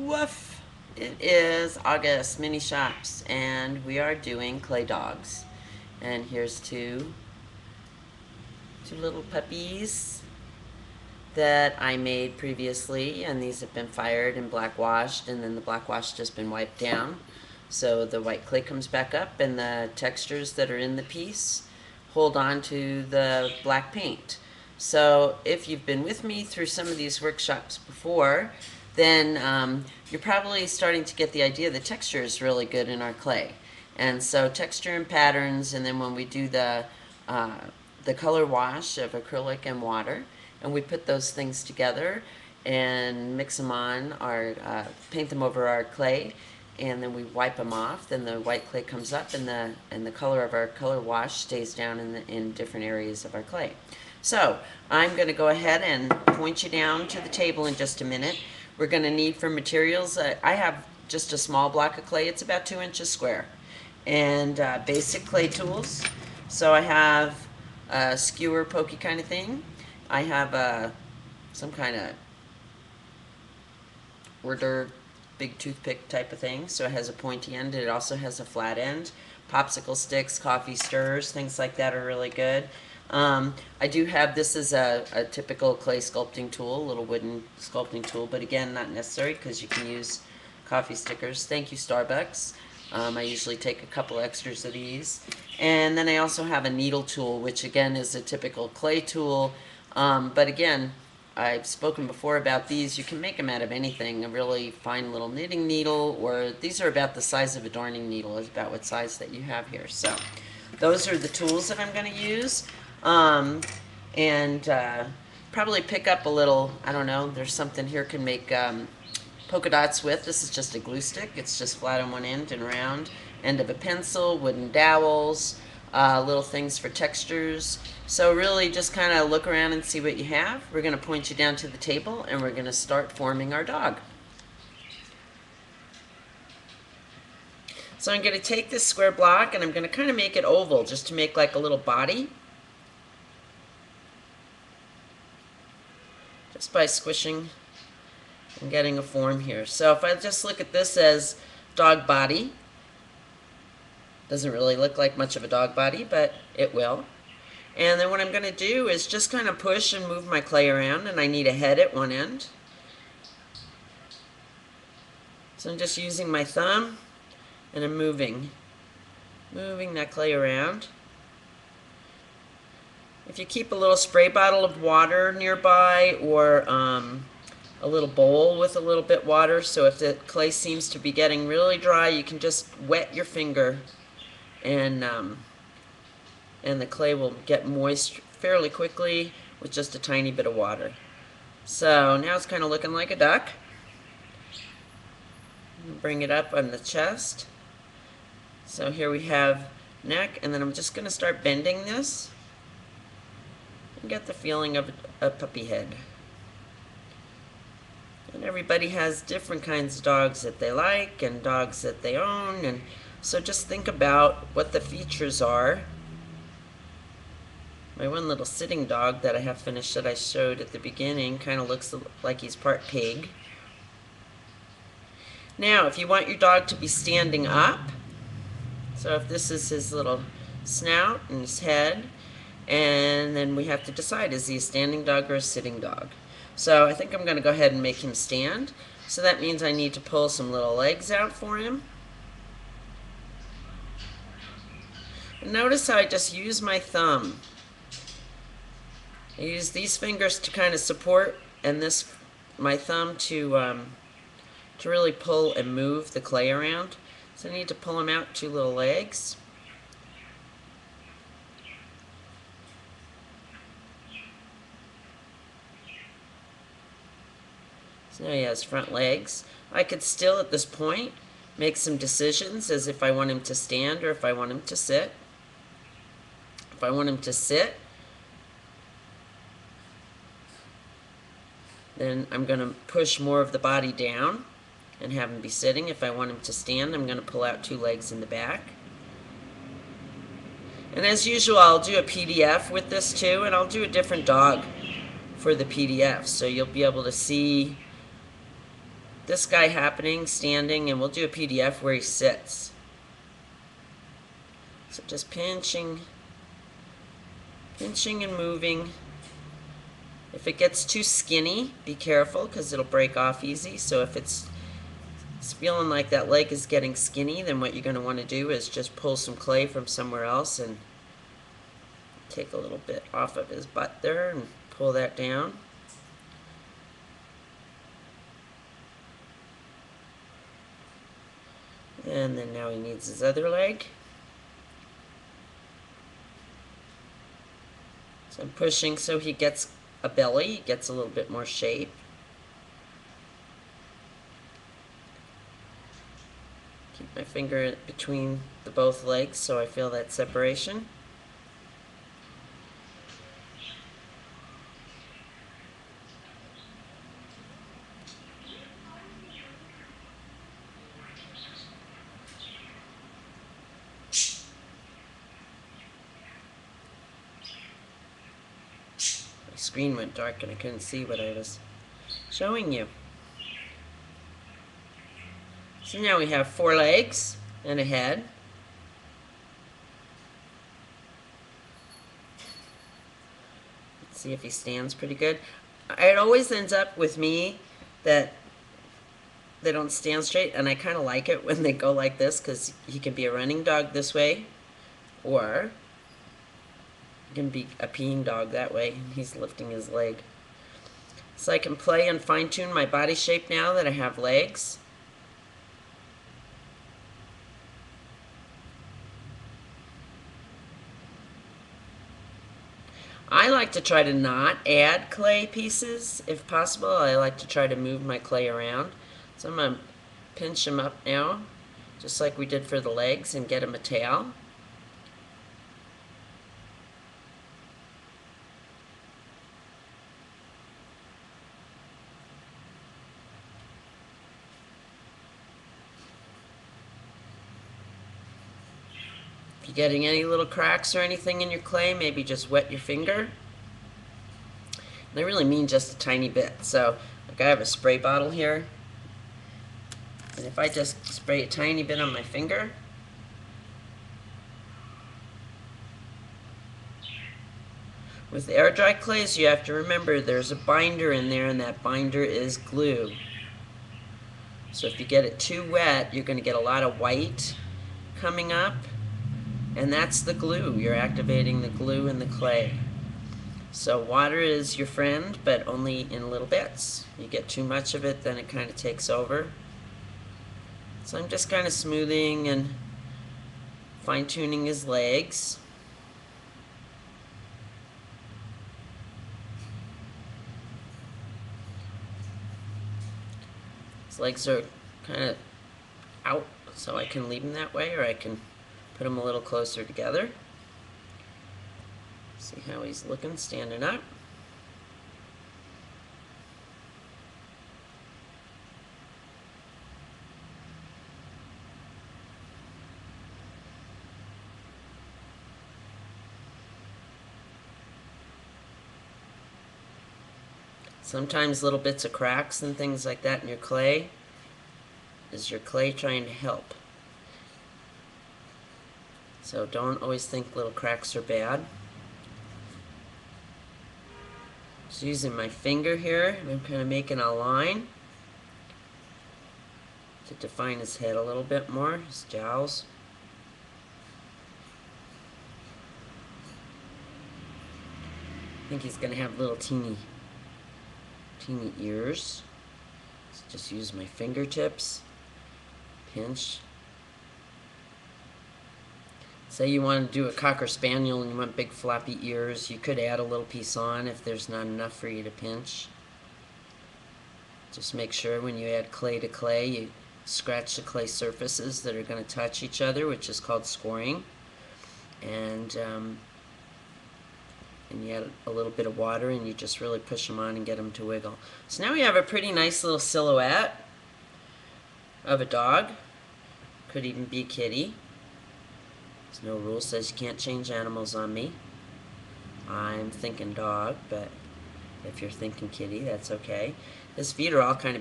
Woof! It is August mini shops, and we are doing clay dogs. And here's two little puppies that I made previously, and these have been fired and black washed, and then the black wash just been wiped down. So the white clay comes back up, and the textures that are in the piece hold on to the black paint. So if you've been with me through some of these workshops before, then you're probably starting to get the idea the texture is really good in our clay. And so texture and patterns, and then when we do the color wash of acrylic and water, and we put those things together and mix them on our, paint them over our clay, and then we wipe them off. Then the white clay comes up, and the color of our color wash stays down in different areas of our clay. So I'm going to go ahead and point you down to the table in just a minute. We're going to need for materials. I have just a small block of clay. It's about 2 inches square, and basic clay tools. So I have a skewer, pokey kind of thing. I have some kind of hors d'oeuvre, big toothpick type of thing. So it has a pointy end. It also has a flat end. Popsicle sticks, coffee stirrers, things like that are really good. I do have, this is a typical clay sculpting tool, a little wooden sculpting tool, but again, not necessary because you can use coffee stickers. Thank you, Starbucks. I usually take a couple extras of these. And then I also have a needle tool, which again is a typical clay tool. But again, I've spoken before about these. You can make them out of anything, a really fine little knitting needle, or these are about the size of a darning needle, is about what size that you have here. So those are the tools that I'm going to use. Probably pick up a little, I don't know, there's something here can make polka dots with. This is just a glue stick. It's just flat on one end and round. End of a pencil, wooden dowels, little things for textures. So really just kind of look around and see what you have. We're going to point you down to the table, and we're going to start forming our dog. So I'm going to take this square block, and I'm going to kind of make it oval just to make like a little body. Just by squishing and getting a form here. So if I just look at this as dog body, doesn't really look like much of a dog body, but it will. And then what I'm going to do is just kind of push and move my clay around, and I need a head at one end. So I'm just using my thumb, and I'm moving that clay around. If you keep a little spray bottle of water nearby, or a little bowl with a little bit water, so if the clay seems to be getting really dry, you can just wet your finger, and the clay will get moist fairly quickly with just a tiny bit of water. So now it's kind of looking like a duck. Bring it up on the chest. So here we have neck, and then I'm just going to start bending this and get the feeling of a puppy head. And everybody has different kinds of dogs that they like and dogs that they own, and so just think about what the features are. My one little sitting dog that I have finished that I showed at the beginning kind of looks like he's part pig. Now, if you want your dog to be standing up, so if this is his little snout and his head, and then we have to decide, is he a standing dog or a sitting dog? So I think I'm going to go ahead and make him stand. So that means I need to pull some little legs out for him. And notice how I just use my thumb. I use these fingers to kind of support, and my thumb to really pull and move the clay around. So I need to pull him out 2 little legs. So now he has front legs. I could still at this point make some decisions as if I want him to stand or if I want him to sit. If I want him to sit, then I'm going to push more of the body down and have him be sitting. If I want him to stand, I'm going to pull out 2 legs in the back. And as usual, I'll do a PDF with this too, and I'll do a different dog for the PDF, so you'll be able to see this guy happening, standing, and we'll do a PDF where he sits. So just pinching and moving. If it gets too skinny, be careful because it'll break off easy. So if it's feeling like that leg is getting skinny, then what you're going to want to do is just pull some clay from somewhere else and take a little bit off of his butt there and pull that down. And then now he needs his other leg. So I'm pushing so he gets a belly, he gets a little bit more shape. Keep my finger between the both legs so I feel that separation. My screen went dark and I couldn't see what I was showing you. So now we have 4 legs and a head. Let's see if he stands pretty good. It always ends up with me that they don't stand straight, and I kind of like it when they go like this because he can be a running dog this way, or he can be a peeing dog that way. He's lifting his leg. So I can play and fine-tune my body shape now that I have legs. I like to try to not add clay pieces if possible. I like to try to move my clay around. So I'm going to pinch him up now, just like we did for the legs, and get him a tail. If you're getting any little cracks or anything in your clay, maybe just wet your finger. And I really mean just a tiny bit. So, like I have a spray bottle here. And if I just spray a tiny bit on my finger, with air dry clays, you have to remember there's a binder in there, and that binder is glue. So if you get it too wet, you're going to get a lot of white coming up. And that's the glue. You're activating the glue in the clay. So water is your friend, but only in little bits. You get too much of it, then it kind of takes over. So I'm just kind of smoothing and fine-tuning his legs. His legs are kind of out, so I can leave them that way, or I can put them a little closer together. See how he's looking, standing up. Sometimes little bits of cracks and things like that in your clay is your clay trying to help. So don't always think little cracks are bad. Just using my finger here, I'm kind of making a line to define his head a little bit more, his jowls. I think he's going to have little teeny ears. So just use my fingertips, pinch. Say you want to do a Cocker Spaniel and you want big floppy ears, you could add a little piece on if there's not enough for you to pinch. Just make sure when you add clay to clay, you scratch the clay surfaces that are going to touch each other, which is called scoring. And you add a little bit of water and you just really push them on and get them to wiggle. So now we have a pretty nice little silhouette of a dog. Could even be a kitty. There's no rule says you can't change animals on me. I'm thinking dog, but if you're thinking kitty, that's okay. His feet are all kind of